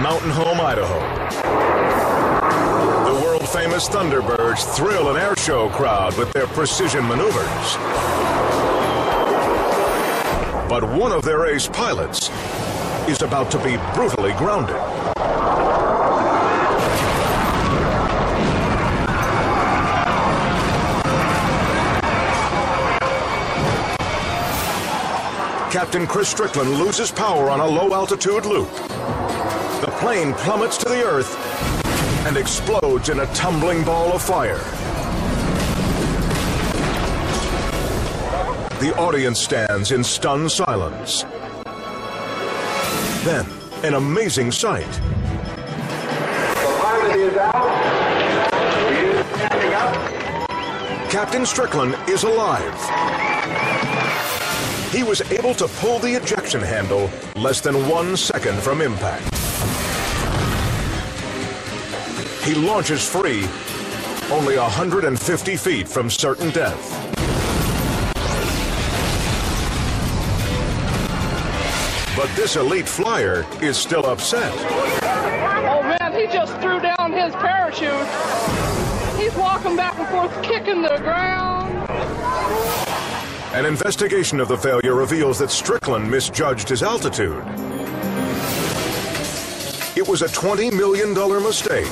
Mountain Home, Idaho. The world-famous Thunderbirds thrill an airshow crowd with their precision maneuvers. But one of their ace pilots is about to be brutally grounded. Captain Chris Strickland loses power on a low-altitude loop. The plane plummets to the earth and explodes in a tumbling ball of fire. The audience stands in stunned silence. Then, an amazing sight. The pilot is out. He is standing up. Captain Strickland is alive. He was able to pull the ejection handle less than 1 second from impact. He launches free, only 150 feet from certain death. But this elite flyer is still upset. Oh man, he just threw down his parachute. He's walking back and forth, kicking the ground. An investigation of the failure reveals that Strickland misjudged his altitude. It was a $20 million mistake.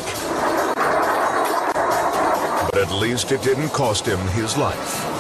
But at least it didn't cost him his life.